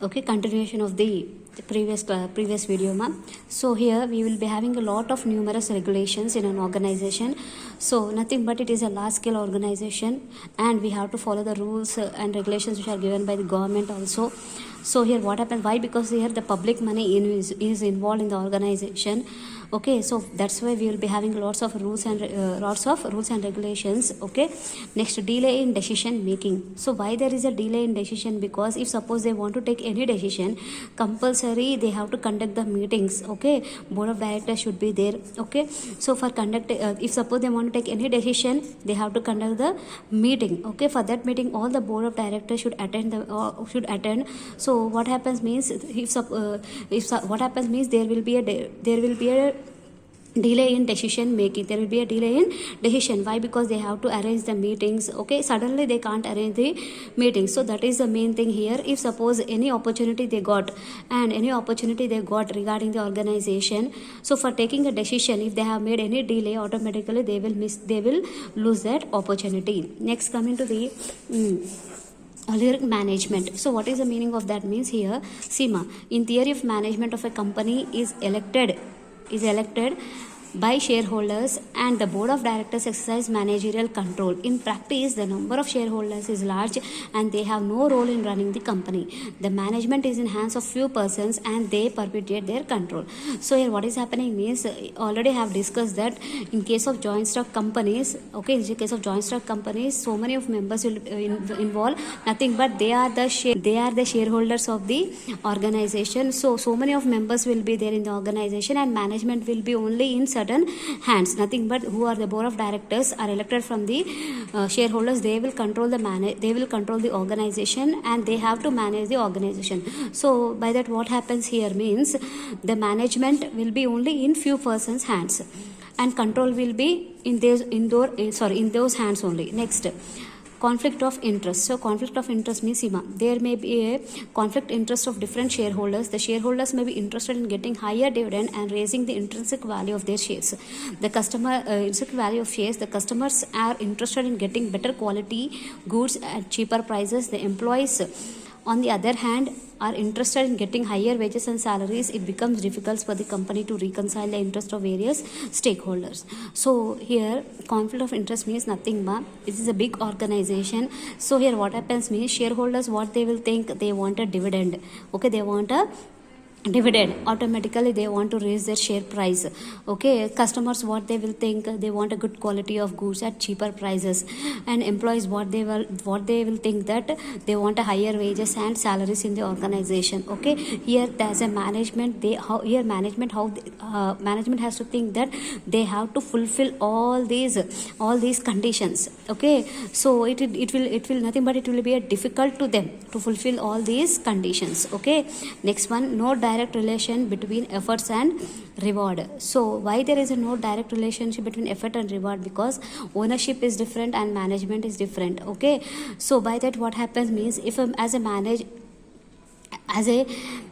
Okay, continuation of the previous video, ma'am. So here we will be having a lot of numerous regulations in an organization. So nothing but it is a large scale organization, and we have to follow the rules and regulations which are given by the government also. So here what happened, why? Because here the public money is involved in the organization. Okay, so that's why we will be having lots of rules and regulations. Okay, next, delay in decision making. So why there is a delay in decision? Because if suppose they want to take any decision, compulsory they have to conduct the meetings. Okay, board of directors should be there. Okay, so for conduct if suppose they want to take any decision, they have to conduct the meeting. Okay, for that meeting all the board of directors should attend. So what happens means, what happens means there will be a delay in decision making. There will be a delay in decision. Why? Because they have to arrange the meetings. Okay, suddenly they can't arrange the meetings. So that is the main thing here. If suppose any opportunity they got regarding the organization, so for taking a decision, if they have made any delay, automatically they will lose that opportunity. Next, coming to the lyric management. So what is the meaning of that? Means here, Seema, in theory of management of a company is elected by shareholders, and the board of directors exercise managerial control. In practice, the number of shareholders is large and they have no role in running the company. The management is in hands of few persons and they perpetuate their control. So here what is happening means, already have discussed that in case of joint stock companies, so many of members will involve. Nothing but they are the shareholders of the organization. So many of members will be there in the organization, and management will be only in certain hands. Nothing but who are the board of directors are elected from the shareholders. They will control the organization, and they have to manage the organization. So by that what happens here means, the management will be only in few persons hands, and control will be in those hands only. Next, conflict of interest. So conflict of interest means, there may be a conflict interest of different shareholders. The shareholders may be interested in getting higher dividend and raising the intrinsic value of their shares. The intrinsic value of shares, the customers are interested in getting better quality goods at cheaper prices. The employees, on the other hand, are interested in getting higher wages and salaries. It becomes difficult for the company to reconcile the interest of various stakeholders. So here conflict of interest means nothing but this is a big organization. So here what happens means, shareholders, what they will think, they want a dividend. Okay, they want a dividend, automatically they want to raise their share price. Okay, customers, what they will think, they want a good quality of goods at cheaper prices. And employees, what they will think, that they want a higher wages and salaries in the organization. Okay, here as a management, management has to think that they have to fulfill all these conditions. Okay, so it will nothing but it will be a difficult to them to fulfill all these conditions. Okay, next one, no direct relation between efforts and reward. So why there is a no direct relationship between effort and reward? Because ownership is different and management is different. Okay, so by that what happens means, if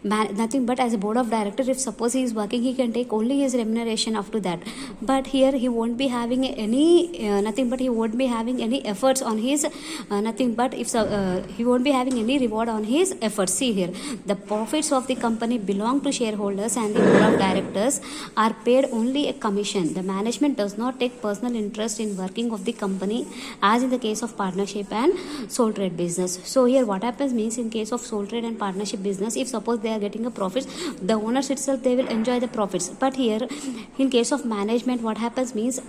nothing but as a board of director, if suppose he is working, he can take only his remuneration up to that. But here he won't be having any he won't be having any efforts on his he won't be having any reward on his efforts. See here, the profits of the company belong to shareholders, and the board of directors are paid only a commission. The management does not take personal interest in working of the company, as in the case of partnership and sole trade business. So here what happens means, in case of sole trade and partnership business, if suppose they are getting a profits, the owners itself, they will enjoy the profits. But here in case of management, what happens means,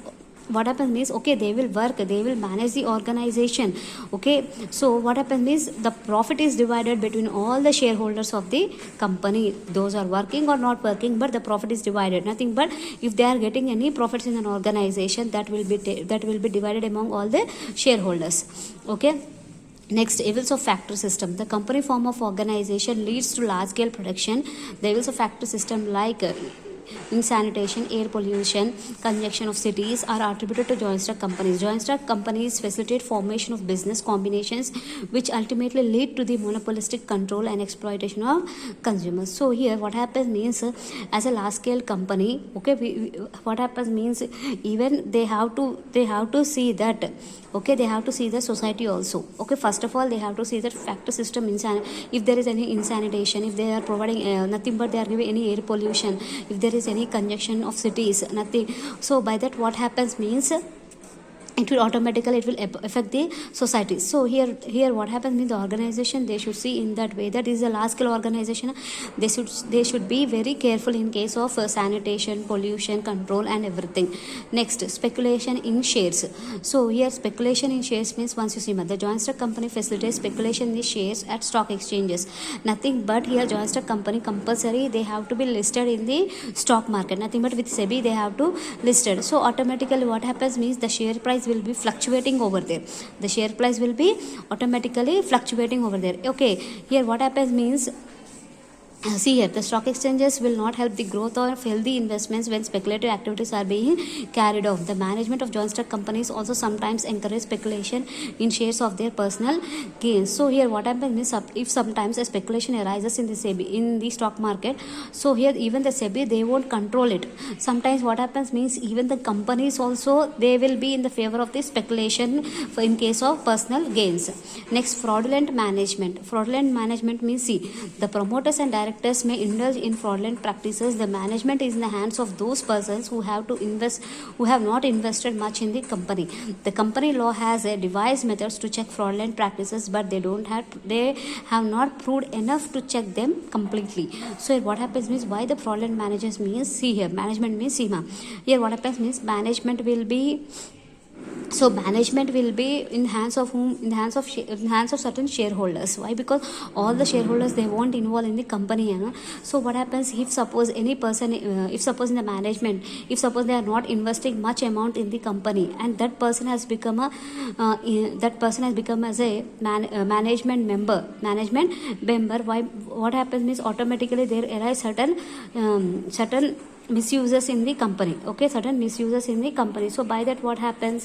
okay, they will manage the organization. Okay, so what happens means, the profit is divided between all the shareholders of the company. Those are working or not working, but the profit is divided. Nothing but if they are getting any profits in an organization, that will be divided among all the shareholders. Okay. Next, evils of factory system. The company form of organization leads to large scale production. The evils of factory system, like in sanitation, air pollution, congestion of cities are attributed to joint stock companies. Joint stock companies facilitate formation of business combinations which ultimately lead to the monopolistic control and exploitation of consumers. So here what happens means as a large scale company, okay, what happens means even they have to see that, okay, they have to see the society also. Okay, first of all they have to see that factor system if there is any insanitation, if they are providing nothing but they are giving any air pollution, if there is any congestion of cities, nothing. So by that what happens means it will automatically affect the society. So here what happens means the organization, they should see in that way that is a large scale organization. They should be very careful in case of sanitation, pollution control and everything. Next, speculation in shares. So here speculation in shares means, once you see the joint stock company facilitates speculation in the shares at stock exchanges. Nothing but here joint stock company compulsory they have to be listed in the stock market. Nothing but with SEBI they have to listed. So automatically what happens means the share price will be fluctuating over there. The share price will be automatically fluctuating over there. Okay, here what happens means, see here, the stock exchanges will not help the growth of healthy investments when speculative activities are being carried out. The management of joint stock companies also sometimes encourage speculation in shares of their personal gains. So here what happens is, if sometimes a speculation arises in the SEBI, in the stock market, so here even the SEBI they won't control it. Sometimes what happens means even the companies also they will be in the favor of the speculation in case of personal gains. Next, fraudulent management. Fraudulent management means, see, the promoters and directors may indulge in fraudulent practices. The management is in the hands of those persons who have not invested much in the company. The company law has devised methods to check fraudulent practices, but they have not proved enough to check them completely. So what happens means, why the fraudulent managers means, see here, management means SEMA. Here what happens means management will be in hands of whom? In hands of certain shareholders. Why? Because all the shareholders they won't involve in the company, you know. So what happens if suppose any person, if suppose in the management, if suppose they are not investing much amount in the company, and that person has become as a management member. Why? What happens means automatically there arise certain misuses in the company. Okay, certain misuses in the company. So by that what happens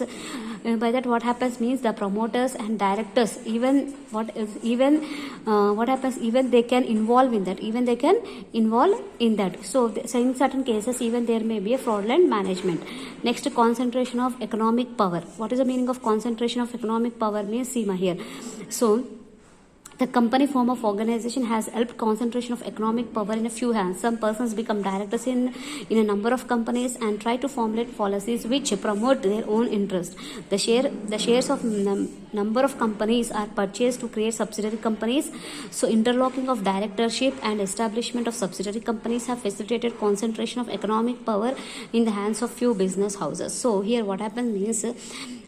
means the promoters and directors what happens, even they can involve in that, so in certain cases even there may be a fraudulent management. Next, concentration of economic power. What is the meaning of concentration of economic power means, SEMA here. So the company form of organization has helped concentration of economic power in a few hands. Some persons become directors in a number of companies and try to formulate policies which promote their own interest. The shares of number of companies are purchased to create subsidiary companies. So interlocking of directorship and establishment of subsidiary companies have facilitated concentration of economic power in the hands of few business houses. So here what happens means,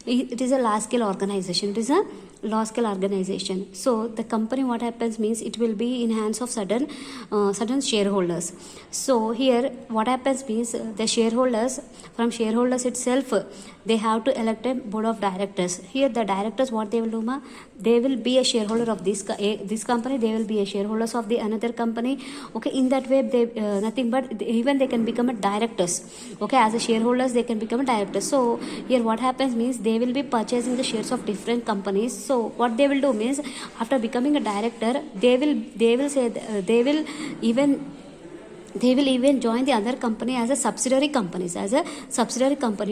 it is a large scale organization. So the company, what happens means, it will be in hands of certain shareholders. So here what happens means, the shareholders itself they have to elect a board of directors. Here the directors, what they will do, they will be a shareholder of this company, they will be a shareholders of the another company. Okay, in that way they nothing but even they can become a directors. Okay, as a shareholders they can become a directors. So here what happens means, they will be purchasing the shares of different companies. So what they will do means, after becoming a director, they will even join the other company as a subsidiary company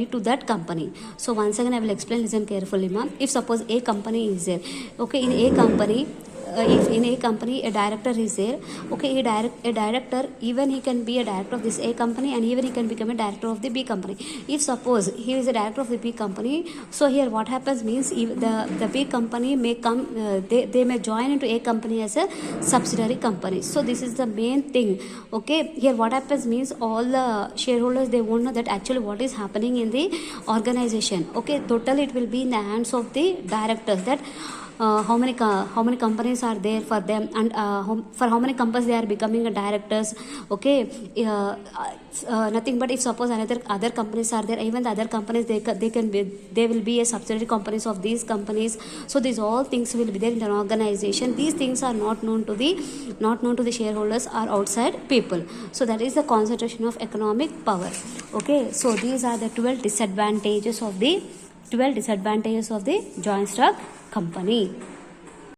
to that company. So once again I will explain, listen carefully, ma'am. If suppose a company is there, okay, in a company, if in a company a director is there, okay, a director, even he can be a director of this A company and even he can become a director of the B company. If suppose he is a director of the B company, so here what happens means, if the B company may come, they may join into A company as a subsidiary company. So this is the main thing. Okay, here what happens means, all the shareholders they won't know that actually what is happening in the organization. Okay, totally it will be in the hands of the directors, that how many companies are there for them, and for how many companies they are becoming a directors. Okay, nothing but if suppose other companies are there, even the other companies they will be a subsidiary companies of these companies. So these all things will be there in the organization. These things are not known to the shareholders or outside people. So that is the concentration of economic power. Okay, so these are the 12 disadvantages of the joint stock company.